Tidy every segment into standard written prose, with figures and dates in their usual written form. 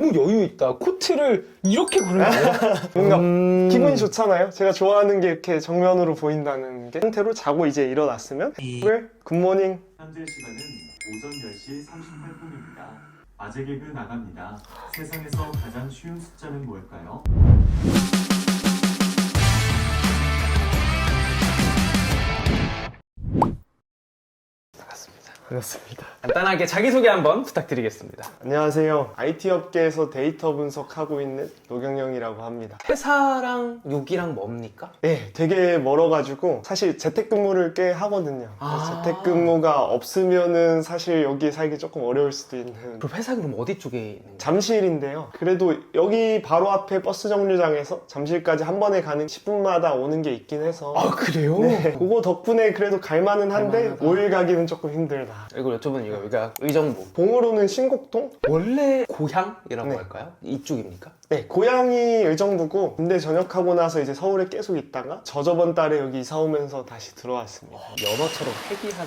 너무 여유 있다. 코트를 이렇게 고르는 거야? 뭔가 기분이 좋잖아요. 제가 좋아하는 게 이렇게 정면으로 보인다는 게. 상태로 자고 이제 일어났으면 굿모닝. 현재 시간은 오전 10시 38분입니다. 아재 개그 나갑니다. 세상에서 가장 쉬운 숫자는 뭘까요? 반갑습니다. 간단하게 자기소개 한번 부탁드리겠습니다. 안녕하세요. IT 업계에서 데이터 분석하고 있는 노경영이라고 합니다. 회사랑 여기랑 뭡니까? 네, 되게 멀어가지고 사실 재택근무를 꽤 하거든요. 아. 재택근무가 없으면은 사실 여기 살기 조금 어려울 수도 있는 그럼 회사 그럼 어디 쪽에 있는 거야? 잠실인데요. 그래도 여기 바로 앞에 버스 정류장에서 잠실까지 한 번에 가는 10분마다 오는 게 있긴 해서 아 그래요? 네, 그거 덕분에 그래도 갈만은 한데 갈만하다. 5일 가기는 조금 힘들다. 이걸 여쭤보는 이유가 여기가 의정부. 봉으로는 신곡동? 원래 고향이라고 네. 할까요? 이쪽입니까? 네, 고향이 의정부고 군대 전역하고 나서 이제 서울에 계속 있다가 저저번 달에 여기 이사 오면서 다시 들어왔습니다. 연어처럼 회귀한.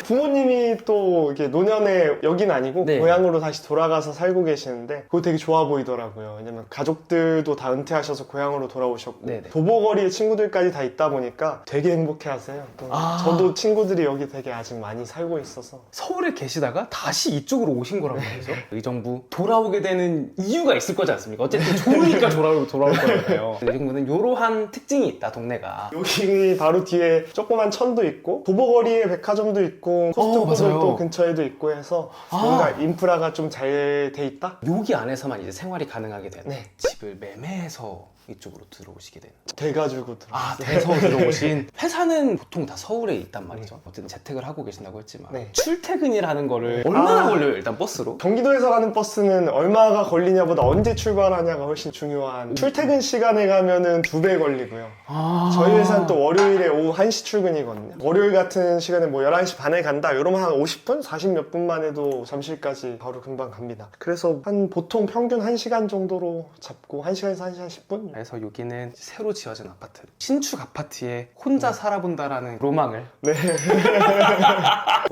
부모님이 또 이렇게 노년에 여긴 아니고 네. 고향으로 다시 돌아가서 살고 계시는데 그거 되게 좋아 보이더라고요. 왜냐면 가족들도 다 은퇴하셔서 고향으로 돌아오셨고 네네. 도보거리에 친구들까지 다 있다 보니까 되게 행복해하세요. 또 아. 저도 친구들이 여기 되게 아직 많이 살고 있어서 서울에 계시다가 다시 이쪽으로 오신 거란 말이죠. 의정부 돌아오게 되는 이유가 있을 거지 않습니까? 어쨌든 좋으니까 돌아올 거잖아요. 의정부는 이러한 특징이 있다, 동네가. 여기 바로 뒤에 조그만 천도 있고 도보거리에 백화점도 있고 코스트코도 맞아요. 또 근처에도 있고 해서 아. 뭔가 인프라가 좀 잘 돼 있다? 여기 안에서만 이제 생활이 가능하게 되는 네. 집을 매매해서 이쪽으로 들어오시게 되는. 돼가지고 들어. 아, 대서 들어오신. 회사는 보통 다 서울에 있단 말이죠. 어쨌든 재택을 하고 계신다고 했지만 네. 출퇴근이라는 거를 얼마나 아. 걸려요, 일단 버스로? 경기도에서 가는 버스는 얼마가 걸리냐보다 언제 출발하냐가 훨씬 중요한. 출퇴근 시간에 가면은 2배 걸리고요. 아. 저희 회사는 또 월요일에 오후 1시 출근이거든요. 월요일 같은 시간에 뭐 11시 반에 간다 이러면 한 50분? 40 몇 분만 해도 잠실까지 바로 금방 갑니다. 그래서 한 보통 평균 1시간 정도로 잡고 1시간에서 1시간 10분? 그래서 여기는 새로 지어진 아파트, 신축 아파트에 혼자 살아본다라는 로망을. 네.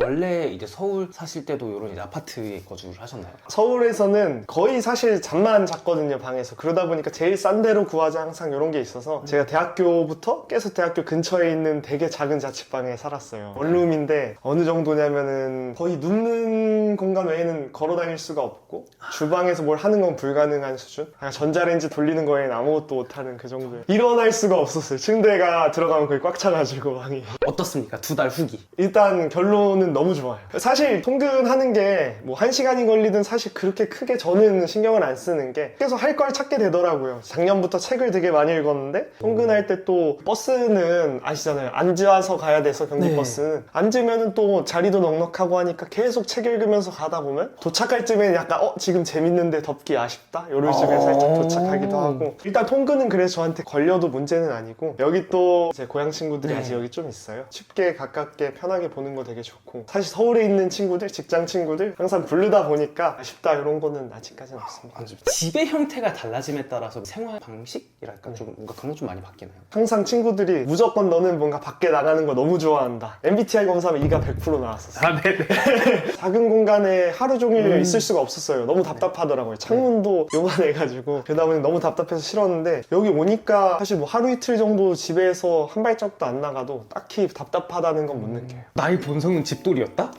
원래 이제 서울 사실 때도 이런 이제 아파트에 거주를 하셨나요? 서울에서는 거의 사실 잠만 잤거든요, 방에서. 그러다 보니까 제일 싼 데로 구하자 항상 이런 게 있어서 제가 대학교부터 계속 대학교 근처에 있는 되게 작은 자취방에 살았어요. 원룸인데 어느 정도냐면은 거의 눕는 공간 외에는 걸어 다닐 수가 없고 주방에서 뭘 하는 건 불가능한 수준? 그냥 전자레인지 돌리는 거에는 아무것도 못하는 그 정도예요. 일어날 수가 없었어요. 침대가 들어가면 거의 꽉 차가지고 방이. 어떻습니까? 2달 후기. 일단 결론은 너무 좋아요. 사실 통근하는 게 뭐 1시간이 걸리든 사실 그렇게 크게 저는 신경을 안 쓰는 게 계속 할 걸 찾게 되더라고요. 작년부터 책을 되게 많이 읽었는데 통근할 때 또 버스는 아시잖아요. 앉아서 가야 돼서 경기버스는 앉으면 또 자리도 넉넉하고 하니까 계속 책 읽으면서 가다 보면 도착할 쯤에는 약간 지금 재밌는데 덥기 아쉽다? 이럴 쯤에 살짝 도착하기도 하고. 일단 통근은 그래서 저한테 걸려도 문제는 아니고 여기 또 제 고향 친구들이 네. 아직 여기 좀 있어요. 쉽게 가깝게 편하게 보는 거 되게 좋고 사실 서울에 있는 친구들, 직장 친구들 항상 부르다 보니까 아쉽다 이런 거는 아직까지는 없습니다. 집의 형태가 달라짐에 따라서 생활 방식이랄까 좀 뭔가 그런 거 좀 많이 바뀌나요? 항상 친구들이 무조건 너는 뭔가 밖에 나가는 거 너무 좋아한다. MBTI 검사하면 E가 100% 나왔었어요. 네네. 작은 공간에 하루 종일 있을 수가 없었어요. 너무 답답하더라고요. 창문도 요만해가지고 그러다 보니 너무 답답해서 싫었는데 여기 오니까 사실 뭐 하루 이틀 정도 집에서 한 발짝도 안 나가도 딱히 답답하다는 건 못 느껴요. 나의 본성은 집돌이였다?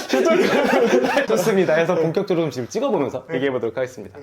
실제로 좋습니다. 해서 본격적으로 좀 지금 찍어보면서 얘기해보도록 하겠습니다.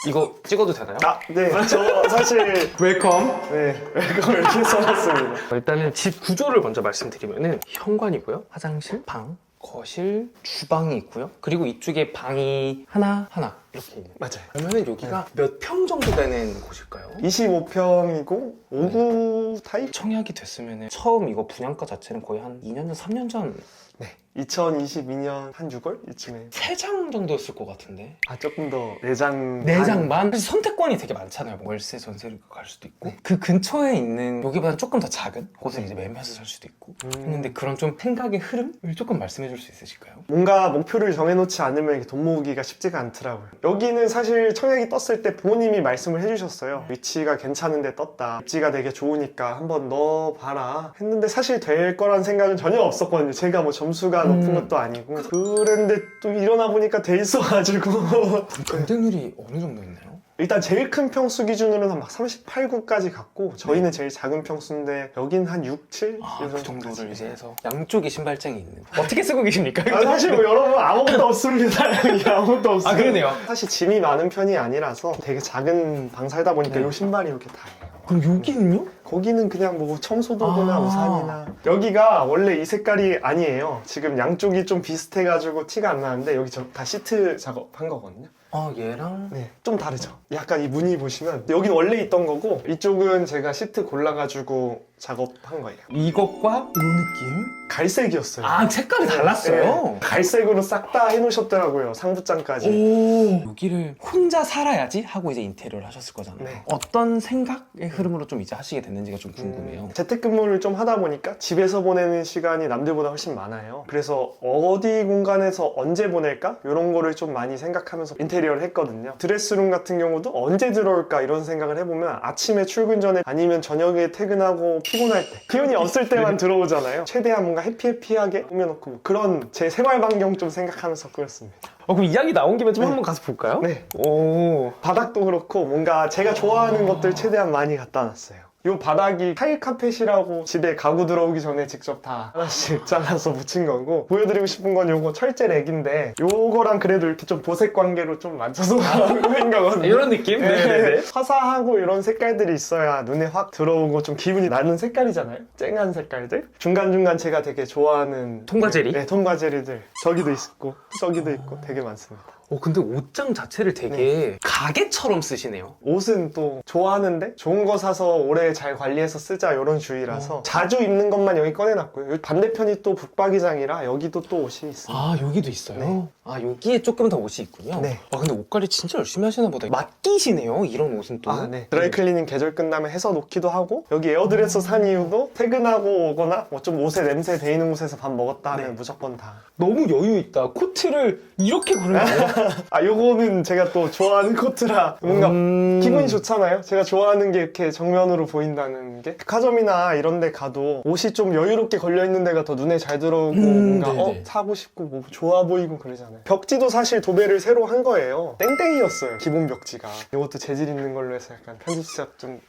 이거 찍어도 되나요? 네. 저 사실 웰컴. 네, 이거 이렇게 써놨습니다. 일단은 집 구조를 먼저 말씀드리면은 현관이고요. 화장실, 방, 거실, 주방이 있고요. 그리고 이쪽에 방이 하나 이렇게 있는. 맞아요. 그러면은 여기가 몇 평 정도 되는 곳일까요? 25평이고 5구 타입? 청약이 됐으면은 처음 이거 분양가 자체는 거의 한 2년 전, 3년 전 네. 2022년 한 6월 이쯤에 3장 정도였을 것 같은데. 조금 더 4장 4장만? 사실 선택권이 되게 많잖아요. 월세, 전세를 갈 수도 있고. 그 근처에 있는 여기보다 조금 더 작은 곳을 이제 매매해서 살 수도 있고 했는데 그런 좀 생각의 흐름을 조금 말씀해 줄 수 있으실까요? 뭔가 목표를 정해놓지 않으면 이렇게 돈 모으기가 쉽지가 않더라고요. 여기는 사실 청약이 떴을 때 부모님이 말씀을 해주셨어요. 위치가 괜찮은데 떴다. 입지가 되게 좋으니까 한번 넣어봐라 했는데 사실 될 거란 생각은 전혀 없었거든요. 제가 뭐 점수가 높은 것도 아니고 그랬는데 또 일어나 보니까 돼 있어가지고 경쟁률이 어느 정도 있나요? 일단 제일 큰 평수 기준으로는 막 38구까지 갔고 저희는 제일 작은 평수인데 여긴 한 6, 7? 그 정도를 이제 해서 양쪽이 신발장이 있는 어떻게 쓰고 계십니까? 사실 뭐 여러분 아무것도 없습니다. 여기 아무것도 없어요. 아, 그러네요. 사실 짐이 많은 편이 아니라서 되게 작은 방 살다 보니까 요 신발이 이렇게 다예요. 그럼 여기는요? 거기는 그냥 뭐 청소도구나 아. 우산이나 여기가 원래 이 색깔이 아니에요. 지금 양쪽이 좀 비슷해가지고 티가 안 나는데 여기 다 시트 작업한 거거든요. 아, 얘랑 네, 좀 다르죠. 약간 이 무늬 보시면 여긴 원래 있던 거고 이쪽은 제가 시트 골라가지고 작업한 거예요. 이것과 이 느낌? 갈색이었어요. 아, 색깔이 달랐어요? 네, 갈색으로 싹 다 해놓으셨더라고요. 상부장까지. 오, 여기를 혼자 살아야지 하고 이제 인테리어를 하셨을 거잖아요. 네. 어떤 생각의 흐름으로 좀 이제 하시게 됐는지가 좀 궁금해요. 재택근무를 좀 하다 보니까 집에서 보내는 시간이 남들보다 훨씬 많아요. 그래서 어디 공간에서 언제 보낼까? 이런 거를 좀 많이 생각하면서 인테리어를 했거든요. 드레스룸 같은 경우도 언제 들어올까 이런 생각을 해보면 아침에 출근 전에 아니면 저녁에 퇴근하고 피곤할 때 기운이 없을 때만 들어오잖아요. 최대한 뭔가 해피해피하게 꾸며놓고 뭐 그런 제 생활 반경 좀 생각하면서 꾸렸습니다. 그럼 이야기 나온 김에 좀 네. 한번 가서 볼까요? 네. 오. 바닥도 그렇고 뭔가 제가 좋아하는 것들 최대한 많이 갖다 놨어요. 이 바닥이 타일 카펫이라고 집에 가구 들어오기 전에 직접 다 하나씩 잘라서 붙인 거고 보여드리고 싶은 건 요거 철제 렉인데 요거랑 그래도 이렇게 좀 보색 관계로 좀 맞춰서 꾸민 거거든요. 이런 느낌? 네. 화사하고 이런 색깔들이 있어야 눈에 확 들어오고 좀 기분이 나는 색깔이잖아요. 쨍한 색깔들. 중간중간 제가 되게 좋아하는 통과제리? 네, 통과제리들. 저기도 있고 저기도 있고 되게 많습니다. 근데 옷장 자체를 되게 가게처럼 쓰시네요. 옷은 또 좋아하는데 좋은 거 사서 오래 잘 관리해서 쓰자 이런 주의라서 자주 입는 것만 여기 꺼내놨고요. 여기 반대편이 또 북박이장이라 여기도 또 옷이 있습니다. 아, 여기도 있어요? 네. 아, 여기에 조금 더 옷이 있군요. 네. 아, 근데 옷 관리 진짜 열심히 하시나 보다. 맡기시네요, 이런 옷은 또. 네. 드라이클리닝 계절 끝나면 해서 놓기도 하고 여기 에어드레서 산 이유도 퇴근하고 오거나 뭐 좀 옷에 냄새 배이는 곳에서 밥 먹었다 하면 네. 무조건 다. 너무 여유 있다. 코트를 이렇게 고른 거예요? 아 요거는 제가 또 좋아하는 코트라 뭔가 기분이 좋 좋잖아요. 제가 좋아하는 게 이렇게 정면으로 보인다는 게 백화점이나 이런 데 가도 옷이 좀 여유롭게 걸려있는 데가 더 눈에 잘 들어오고 뭔가 네네. 사고 싶고 뭐 좋아 보이고 그러잖아요. 벽지도 사실 도배를 새로 한 거예요. 땡땡이였어요 기본 벽지가. 이것도 재질 있는 걸로 해서 약간 편집샵 좀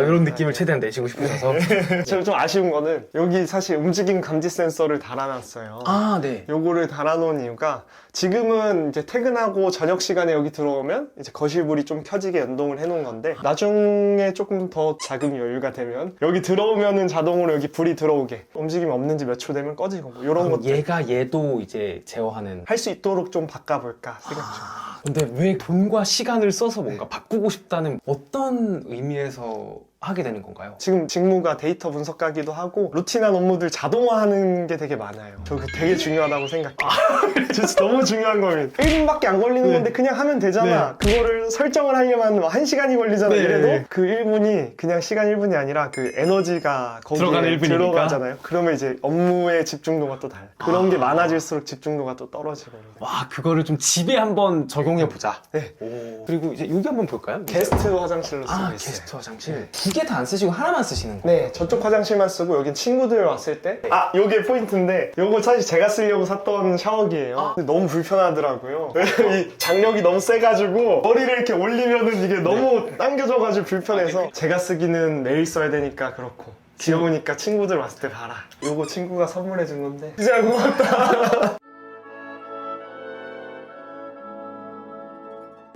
이런 느낌을 최대한 내시고 싶으셔서. 제가 좀 아쉬운 거는 여기 사실 움직임 감지 센서를 달아놨어요. 아, 네. 요거를 달아놓은 이유가 지금은 이제 퇴근하고 저녁 시간에 여기 들어오면 이제 거실불이 좀 켜지게 연동을 해놓은 건데 나중에 조금 더 자금 여유가 되면 여기 들어오면은 자동으로 여기 불이 들어오게 움직임 없는지 몇 초 되면 꺼지고 뭐 이런 것들 얘가 얘도 이제 제어하는. 할 수 있도록 좀 바꿔볼까 생각 중. 근데 왜 돈과 시간을 써서 뭔가 바꾸고 싶다는 어떤 의미에서 하게 되는 건가요? 지금 직무가 데이터 분석하기도 하고 루틴한 업무들 자동화하는 게 되게 많아요. 저 그거 되게 중요하다고 생각해요. 진짜 너무 중요한 겁니다. 1분밖에 안 걸리는 건데 그냥 하면 되잖아. 그거를 설정을 하려면 뭐 1시간이 걸리잖아. 네. 이래도 그 1분이 그냥 시간 1분이 아니라 그 에너지가 거기에 들어가는 1분이니까? 들어가잖아요. 그러면 이제 업무의 집중도가 또 달라. 그런 게 많아질수록 집중도가 또 떨어지고. 와, 그거를 좀 집에 한번 적용해보자. 네. 그리고 이제 여기 한번 볼까요? 게스트 화장실로 쓰고 있어요. 게스트 화장실. 두 개 다 안 쓰시고 하나만 쓰시는 거예요? 네, 저쪽 화장실만 쓰고 여긴 친구들 왔을 때 요게 포인트인데 요거 사실 제가 쓰려고 샀던 샤워기예요. 근데 너무 불편하더라고요. 이 장력이 너무 세가지고 머리를 이렇게 올리면은 이게 너무 당겨져가지고 불편해서 제가 쓰기는 매일 써야 되니까 그렇고 귀여우니까 친구들 왔을 때 봐라. 요거 친구가 선물해 준 건데 진짜 고맙다.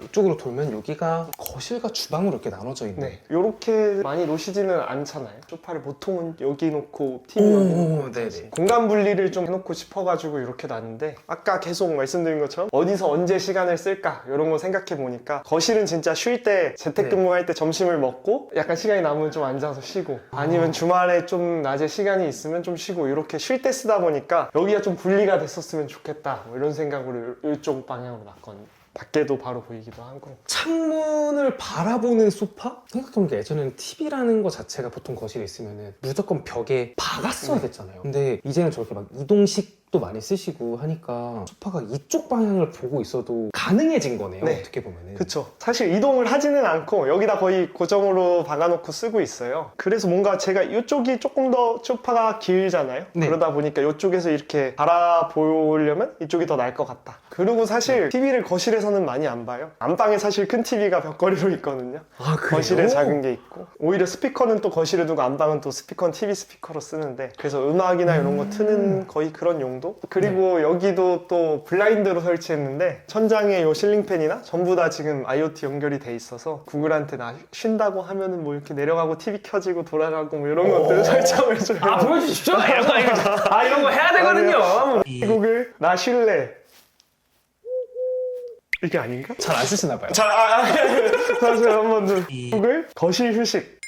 이쪽으로 돌면 여기가 거실과 주방으로 이렇게 나눠져 있네. 네, 요렇게 많이 놓으시지는 않잖아요. 소파를 보통은 여기 놓고 TV 여기 놓고 네네. 공간 분리를 좀 해놓고 싶어가지고 이렇게 놨는데 아까 계속 말씀드린 것처럼 어디서 언제 시간을 쓸까 이런 거 생각해 보니까 거실은 진짜 쉴 때 재택근무할 때 점심을 먹고 약간 시간이 남으면 좀 앉아서 쉬고 아니면 주말에 좀 낮에 시간이 있으면 좀 쉬고 이렇게 쉴 때 쓰다 보니까 여기가 좀 분리가 됐었으면 좋겠다 뭐 이런 생각으로 이쪽 방향으로 놨거든요. 밖에도 바로 보이기도 하고. 창문을 바라보는 소파? 생각해보니까 예전에는 TV라는 거 자체가 보통 거실에 있으면 무조건 벽에 박았어야 됐잖아요. 근데 이제는 저렇게 막 이동식 또 많이 쓰시고 하니까 소파가 이쪽 방향을 보고 있어도 가능해진 거네요. 네. 어떻게 보면은. 그쵸. 사실 이동을 하지는 않고 여기다 거의 고정으로 박아놓고 쓰고 있어요. 그래서 뭔가 제가 이쪽이 조금 더 소파가 길잖아요. 네. 그러다 보니까 이쪽에서 이렇게 바라보려면 이쪽이 더 나을 것 같다. 그리고 사실 TV를 거실에서는 많이 안 봐요. 안방에 사실 큰 TV가 벽걸이로 있거든요. 아, 그래요? 거실에 작은 게 있고 오히려 스피커는 또 거실에 두고 안방은 또 스피커는 TV 스피커로 쓰는데 그래서 음악이나 이런 거 트는 거의 그런 용도? 그리고 여기도 또 블라인드로 설치했는데 천장에 요 실링팬이나 전부 다 지금 IoT 연결이 돼 있어서 구글한테 나 쉰다고 하면은 뭐 이렇게 내려가고 TV 켜지고 돌아가고 뭐 이런 것들을 설정을 해줘요. 아, 보여주십시오. 이런 거 해야 되거든요. 구글 나 쉴래 이게 아닌가? 잘 안 쓰시나 봐요. 자, 다시 한번 더. 구글 거실 휴식.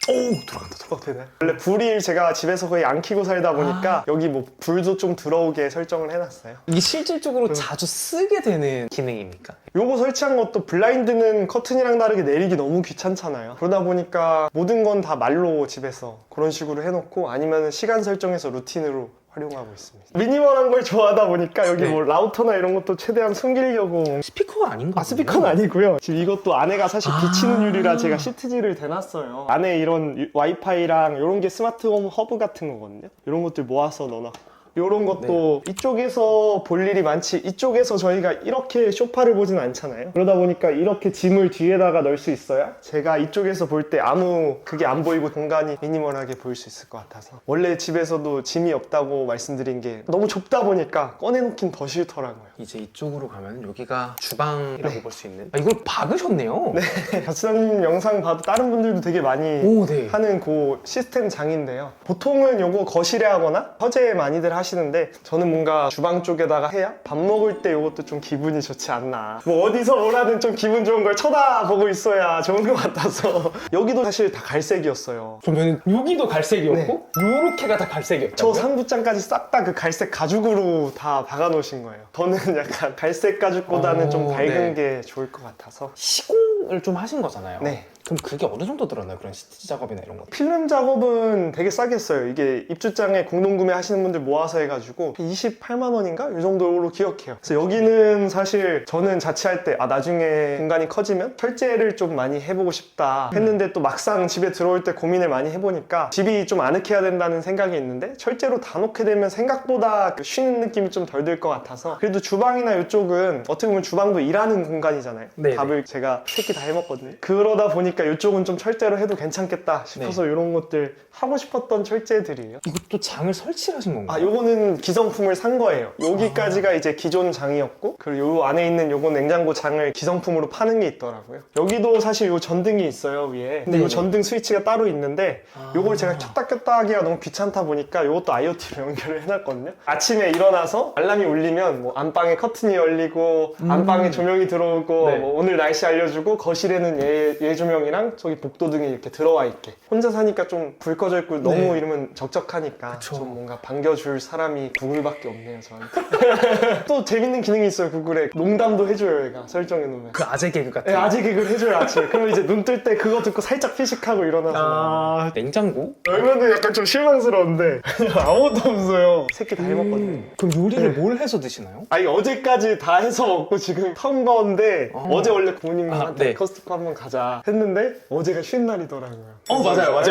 오, 들어간다. 되나요? 원래 불이 제가 집에서 거의 안 켜고 살다 보니까 여기 뭐 불도 좀 들어오게 설정을 해놨어요. 이게 실질적으로 자주 쓰게 되는 기능입니까? 요거 설치한 것도 블라인드는 커튼이랑 다르게 내리기 너무 귀찮잖아요. 그러다 보니까 모든 건 다 말로 집에서 그런 식으로 해놓고 아니면 시간 설정해서 루틴으로 활용하고 있습니다. 미니멀한 걸 좋아하다 보니까 여기 네. 뭐 라우터나 이런 것도 최대한 숨기려고 스피커가 아닌가? 스피커는 아니고요. 지금 이것도 안에가 사실 비치는 유리라 제가 시트지를 대놨어요. 안에 이런 와이파이랑 이런 게 스마트홈 허브 같은 거거든요. 이런 것들 모아서 넣어놨고 이런 것도 이쪽에서 볼 일이 많지 이쪽에서 저희가 이렇게 소파를 보진 않잖아요. 그러다 보니까 이렇게 짐을 뒤에다가 넣을 수 있어야 제가 이쪽에서 볼 때 아무 그게 안 보이고 공간이 미니멀하게 보일 수 있을 것 같아서 원래 집에서도 짐이 없다고 말씀드린 게 너무 좁다 보니까 꺼내놓긴 더 싫더라고요. 이제 이쪽으로 가면 여기가 주방이라고 볼 수 있는. 아, 이걸 박으셨네요. 네. 박수님 영상 봐도 다른 분들도 되게 많이 오, 네. 하는 그 시스템 장인데요. 보통은 요거 거실에 하거나 서재에 많이들 하시는데 저는 뭔가 주방 쪽에다가 해야 밥 먹을 때 요것도 좀 기분이 좋지 않나. 뭐 어디서 뭐라든 좀 기분 좋은 걸 쳐다보고 있어야 좋은 것 같아서 여기도 사실 다 갈색이었어요. 그러면 여기도 갈색이었고 요렇게가 다 갈색이었고 저 상부장까지 싹 다 그 갈색 가죽으로 다 박아놓으신 거예요. 저는 약간 갈색 가죽보다는 좀 밝은 네. 게 좋을 것 같아서. 시공을 좀 하신 거잖아요. 네. 그럼 그게 어느 정도 들었나요? 그런 시트 작업이나 이런 거. 필름 작업은 되게 싸게 써요. 이게 입주장에 공동구매 하시는 분들 모아서 해가지고 28만 원인가? 이 정도로 기억해요. 그래서 여기는 사실 저는 자취할 때 나중에 공간이 커지면 철제를 좀 많이 해보고 싶다 했는데 또 막상 집에 들어올 때 고민을 많이 해보니까 집이 좀 아늑해야 된다는 생각이 있는데 철제로 다 놓게 되면 생각보다 그 쉬는 느낌이 좀 덜 들 것 같아서 그래도 주방이나 이쪽은 어떻게 보면 주방도 일하는 공간이잖아요. 네네. 밥을 제가 3끼 다 해먹거든요. 그러다 보니까 이쪽은 좀 철제로 해도 괜찮겠다 싶어서 이런 것들 하고 싶었던 철제들이에요. 이것도 장을 설치하신 건가요? 요거는 기성품을 산 거예요. 여기까지가 이제 기존 장이었고 그리고 요 안에 있는 요거 냉장고 장을 기성품으로 파는 게 있더라고요. 여기도 사실 요 전등이 있어요 위에. 근데 요 네네. 전등 스위치가 따로 있는데 요걸 제가 켰다 켰다 하기가 너무 귀찮다 보니까 요것도 IoT로 연결을 해놨거든요. 아침에 일어나서 알람이 울리면 뭐 안방에 커튼이 열리고 안방에 조명이 들어오고 네. 뭐 오늘 날씨 알려주고 거실에는 얘 조명이랑 저기 복도등이 이렇게 들어와 있게. 혼자 사니까 좀 불 꺼져 있고 너무 네. 이러면 적적하니까 그쵸. 좀 뭔가 반겨줄 사람이 구글밖에 없네요 저한테. 또 재밌는 기능이 있어요 구글에. 농담도 해줘요 얘가 설정해 놓으면. 그 아재 개그 같은. 네, 아재 개그를 해줘요 아침에. 그럼 이제 눈 뜰 때 그거 듣고 살짝 피식하고 일어나서. 냉장고? 열면은 약간 좀 실망스러운데 그냥 아무것도 없어요. 새끼 다 해먹거든요. 그럼 요리를 뭘 해서 드시나요? 아니 어제까지 다 해서 먹고 지금 턴 건데 어제 원래 부모님한테 네. 커스트코 한번 가자 했는데 어제가 쉬는 날이더라고요. 맞아요.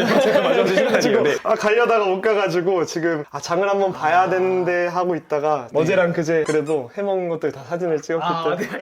그래가지고 가려다가 못 가가지고 지금 장을 한번 봐야 되는데 하고 있다가 어제랑 그제 그래도 해먹은 것들 다 사진을 찍었기 때문에. 네.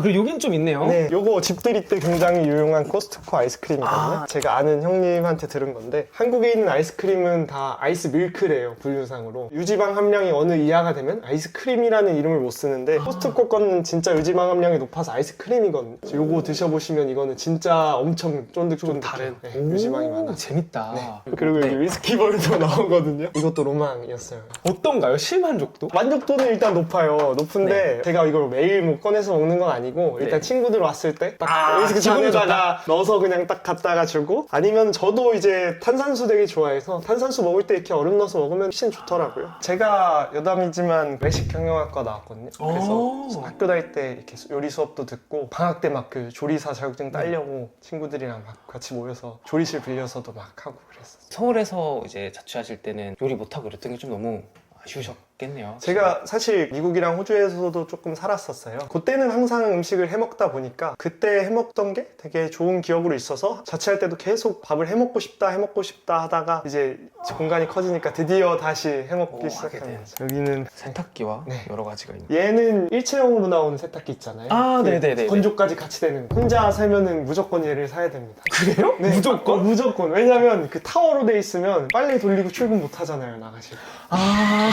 그리고 여긴 좀 있네요. 네, 요거 집들이 때 굉장히 유용한 코스트코 아이스크림이거든요. 제가 아는 형님한테 들은 건데 한국에 있는 아이스크림은 다 아이스 밀크래요, 분류상으로. 유지방 함량이 어느 이하가 되면 아이스크림이라는 이름을 못 쓰는데 코스트코 거는 진짜 유지방 함량이 높아서 아이스크림이거든요. 그래서 요거 드셔보시면 이거는 진짜 엄청 쫀득쫀득 다른. 네, 유지방이 많아. 재밌다. 그리고 여기 위스키볼도 나오거든요. 이것도 로망이었어요. 어떤가요? 실만족도? 만족도는 일단 높아요. 높은데 제가 이걸 매일 뭐 꺼내서 먹는 건 아니고 아니고 일단 네. 친구들 왔을 때 딱 아, 위스키 기분이 잔에다가 넣어서 그냥 딱 갖다가 주고, 아니면 저도 이제 탄산수 되게 좋아해서 탄산수 먹을 때 이렇게 얼음 넣어서 먹으면 훨씬 좋더라고요. 제가 여담이지만 외식 경영학과 나왔거든요. 그래서 학교 다닐 때 이렇게 요리 수업도 듣고 방학 때 막 그 조리사 자격증 따려고 친구들이랑 막 같이 모여서 조리실 빌려서도 막 하고 그랬었어요. 서울에서 이제 자취하실 때는 요리 못하고 그랬던 게 좀 너무 아쉬우셨겠네요. 제가 사실 미국이랑 호주에서도 조금 살았었어요. 그때는 항상 음식을 해먹다 보니까 그때 해먹던 게 되게 좋은 기억으로 있어서 자취할 때도 계속 밥을 해먹고 싶다 하다가 이제 공간이 커지니까 드디어 다시 해먹기 하게 시작한 된. 거죠. 여기는 세탁기와 네. 여러 가지가 있는. 얘는 일체형으로 나오는 세탁기 있잖아요. 아, 그 네네네. 건조까지 같이 되는 거. 혼자 살면은 무조건 얘를 사야 됩니다. 그래요? 네, 무조건? 무조건. 왜냐면 그 타워로 돼 있으면 빨리 돌리고 출근 못 하잖아요, 나가시고. 아.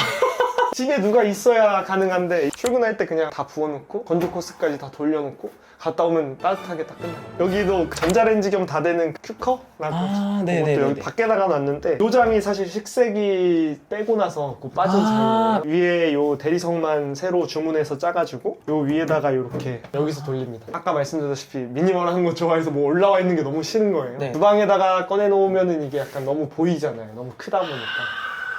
집에 누가 있어야 가능한데 출근할 때 그냥 다 부어놓고 건조 코스까지 다 돌려놓고 갔다 오면 따뜻하게 딱 끝나요. 여기도 전자레인지 겸 다 되는 큐커라고 아, 그것도 네네네. 여기 밖에다가 놨는데 요장이 사실 식세기 빼고 나서 그 빠진 아. 장이에요. 위에 요 대리석만 새로 주문해서 짜가지고 요 위에다가 이렇게 여기서 돌립니다. 아까 말씀드렸다시피 미니멀한 거 좋아해서 뭐 올라와 있는 게 너무 싫은 거예요. 네. 주방에다가 꺼내놓으면은 이게 약간 너무 보이잖아요. 너무 크다 보니까.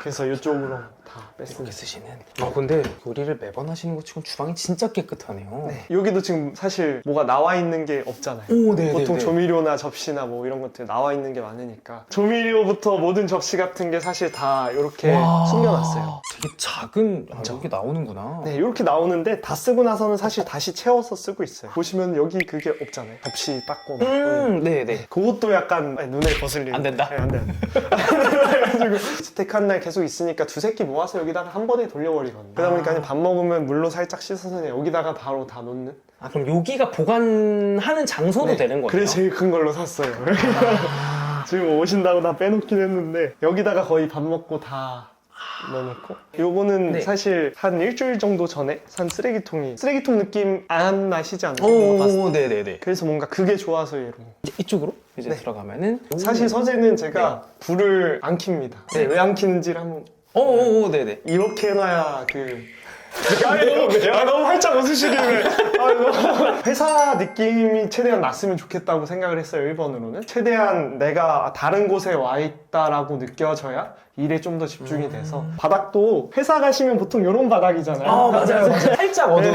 그래서 이쪽으로 다 이렇게 뺐습니다. 쓰시는. 근데 요리를 매번 하시는 것 치곤 주방이 진짜 깨끗하네요. 네. 여기도 지금 사실 뭐가 나와 있는 게 없잖아요. 오, 네. 보통 조미료나 접시나 뭐 이런 것들 나와 있는 게 많으니까 조미료부터 모든 접시 같은 게 사실 다 이렇게 숨겨놨어요. 되게 작은 여기 나오는구나. 네, 이렇게 나오는데 다 쓰고 나서는 사실 다시 채워서 쓰고 있어요. 보시면 여기 그게 없잖아요. 접시 닦고 막. 네네. 그것도 약간 눈에 거슬리는. 안 된다? 네, 안 돼. 그래가지고 스테이크 한 날 계속 있으니까 두세 끼 모아서 여기다가 한 번에 돌려버리거든요. 그러다 보니까 밥 먹으면 물로 살짝 씻어서 여기다가 바로 다 놓는. 아, 그럼 여기가 보관하는 장소도 네, 되는 거예요? 그래서 제일 큰 걸로 샀어요. 지금 오신다고 다 빼놓긴 했는데 여기다가 거의 밥 먹고 다 넣어놓고, 요거는 네. 사실 한 일주일 정도 전에 산 쓰레기통 느낌 안 나시지 않나요? 오, 봤을 때? 네네네. 그래서 뭔가 그게 좋아서 얘로. 이제 이쪽으로 이제 네. 들어가면은 사실 서재는 제가 불을 안 켭니다. 네, 왜 안 켜는지를 한번. 오, 네네. 이렇게 해놔야 너무 활짝 웃으시길래. 회사 느낌이 최대한 났으면 좋겠다고 생각을 했어요, 1번으로는. 최대한 내가 다른 곳에 와 있다라고 느껴져야 일에 좀 더 집중이 돼서. 바닥도 회사 가시면 보통 이런 바닥이잖아요. 맞아요. 살짝 어두운.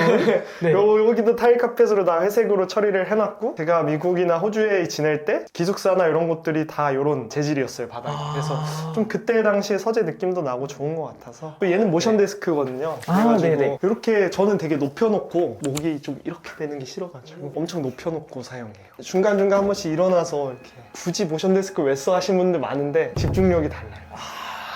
네. 여기도 타일 카펫으로 다 회색으로 처리를 해놨고, 제가 미국이나 호주에 지낼 때 기숙사나 이런 곳들이 다 이런 재질이었어요, 바닥이. 그래서 좀 그때 당시에 서재 느낌도 나고 좋은 것 같아서. 또 얘는 모션 데스크거든요. 그래가지고 네네. 이렇게 저는 되게 높여놓고 목이 좀 이렇게 되는 게 싫어가지고 엄청 높여놓고 사용해요. 중간중간 한 번씩 일어나서 이렇게 굳이 모션 데스크 왜 써 하신 분들 많은데 집중력이 달라요.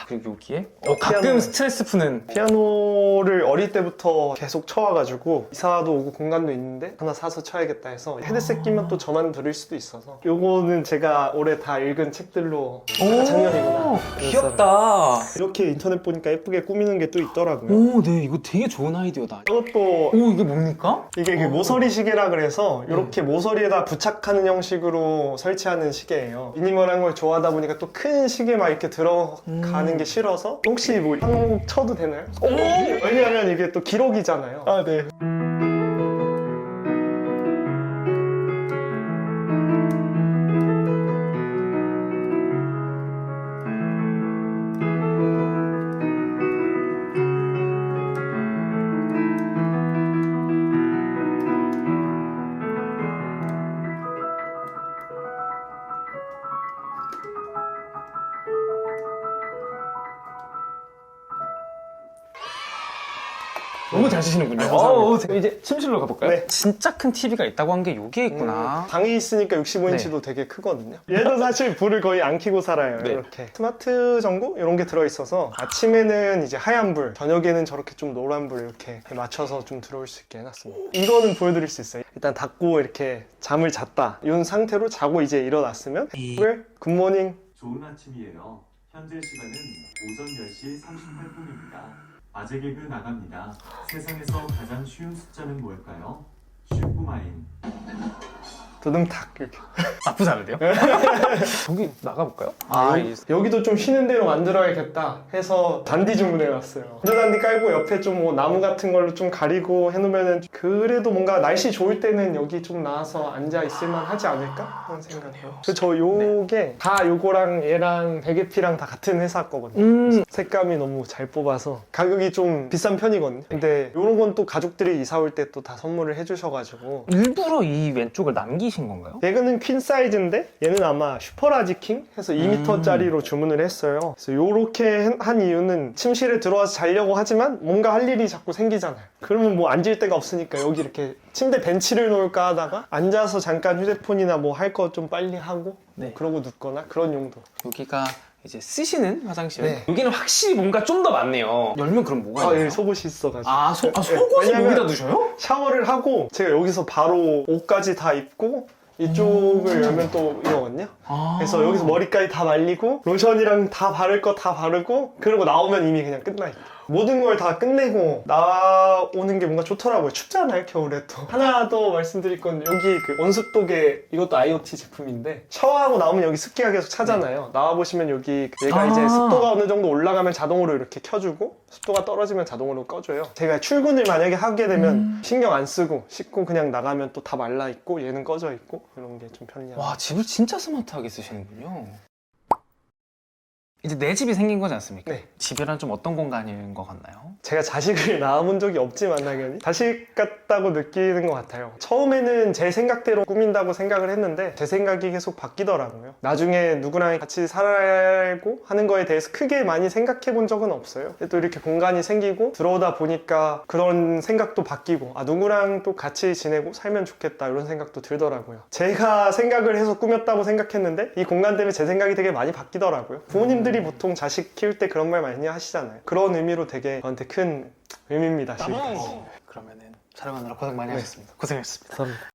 그리고 여기에 가끔 피아노. 스트레스 푸는. 피아노를 어릴 때부터 계속 쳐와가지고 이사도 오고 공간도 있는데 하나 사서 쳐야겠다 해서 헤드셋 끼면 또 저만 들을 수도 있어서. 요거는 제가 올해 다 읽은 책들로 작년이구나. 귀엽다. 이렇게 인터넷 보니까 예쁘게 꾸미는 게 또 있더라고요. 오, 네. 이거 되게 좋은 아이디어다. 이것도 오, 이게 뭡니까? 이게 그 모서리 시계라 그래서 이렇게 모서리에다 부착하는 형식으로 설치하는 시계예요. 미니멀한 걸 좋아하다 보니까 또 큰 시계 막 이렇게 들어가는 게 싫어서. 혹시 뭐 한곡 쳐도 되나요? 왜냐하면 이게 또 기록이잖아요. 아, 네. 너무 잘 치시는군요. 감사합니다. 이제 침실로 가볼까요? 네. 진짜 큰 TV가 있다고 한 게 여기에 있구나. 방이 있으니까 65인치도 되게 크거든요. 얘도 사실 불을 거의 안 켜고 살아요. 네. 이렇게 스마트 전구 이런 게 들어있어서 아침에는 이제 하얀 불, 저녁에는 저렇게 좀 노란 불 이렇게 맞춰서 좀 들어올 수 있게 해놨습니다. 이거는 보여드릴 수 있어요. 일단 닫고 이렇게 잠을 잤다, 이런 상태로 자고 이제 일어났으면 불을 굿모닝. 좋은 아침이에요. 현재 시간은 오전 10시 38분입니다. 아재 개그 나갑니다. 세상에서 가장 쉬운 숫자는 뭘까요? 슈퍼마인. 두둥탁 이렇게. 나쁘지 않은데요? 저기 나가볼까요? 여기도 좀 쉬는 데로 만들어야겠다 해서 단디 주문해놨어요. 전자단디 깔고 옆에 좀 뭐 나무 같은 걸로 좀 가리고 해놓으면은 그래도 뭔가 날씨 좋을 때는 여기 좀 나와서 앉아 있을만 하지 않을까 하는 생각이에요. 그래서 저 요게 다 요거랑 얘랑 베개피랑 다 같은 회사 거거든요. 색감이 너무 잘 뽑아서 가격이 좀 비싼 편이거든요. 근데 요런 건 또 가족들이 이사 올 때 또 다 선물을 해주셔가지고 일부러 이 왼쪽을 남기신 건가요? 얘는 퀸 사이즈인데 얘는 아마 슈퍼라지 킹 해서 2m짜리로 주문을 했어요. 그래서 요렇게 한 이유는 침실에 들어와서 자려고 하지만 뭔가 할 일이 자꾸 생기잖아요. 그러면 뭐 앉을 데가 없으니까 여기 이렇게 침대 벤치를 놓을까 하다가 앉아서 잠깐 휴대폰이나 뭐 할 거 좀 빨리 하고 네. 그러고 눕거나 그런 용도. 여기가 이제 쓰시는 화장실. 네. 여기는 확실히 뭔가 좀 더 많네요. 열면 그럼 뭐가 있나요? 예, 속옷이 있어가지고. 속옷을 왜냐면 여기다 두셔요? 샤워를 하고 제가 여기서 바로 옷까지 다 입고 이쪽을 열면 또 이거거든요. 그래서 여기서 머리까지 다 말리고 로션이랑 다 바를 거 다 바르고 그러고 나오면 이미 그냥 끝나 있고 모든 걸 다 끝내고 나오는 게 뭔가 좋더라고요. 춥잖아요, 겨울에 또. 하나 더 말씀드릴 건 여기 그 온습도계, 이것도 IoT 제품인데 샤워하고 나오면 여기 습기가 계속 차잖아요. 나와보시면 여기 얘가 이제 습도가 어느 정도 올라가면 자동으로 이렇게 켜주고 습도가 떨어지면 자동으로 꺼줘요. 제가 출근을 만약에 하게 되면 신경 안 쓰고 씻고 그냥 나가면 또 다 말라 있고 얘는 꺼져 있고 이런 게 좀 편리해요. 와, 집을 진짜 스마트하게 쓰시는군요. 이제 내 집이 생긴 거지 않습니까? 네. 집이란 좀 어떤 공간인 것 같나요? 제가 자식을 낳아본 적이 없지만 당연히 자식 같다고 느끼는 것 같아요. 처음에는 제 생각대로 꾸민다고 생각을 했는데 제 생각이 계속 바뀌더라고요. 나중에 누구랑 같이 살고 하는 거에 대해서 크게 많이 생각해 본 적은 없어요. 또 이렇게 공간이 생기고 들어오다 보니까 그런 생각도 바뀌고 누구랑 또 같이 지내고 살면 좋겠다 이런 생각도 들더라고요. 제가 생각을 해서 꾸몄다고 생각했는데 이 공간 때문에 제 생각이 되게 많이 바뀌더라고요. 부모님들이 보통 자식 키울 때 그런 말 많이 하시잖아요. 그런 의미로 되게 저한테 큰 의미입니다. 지금까지. 그러면은 촬영하느라 고생 많이 하셨습니다. 고생하셨습니다. 감사합니다.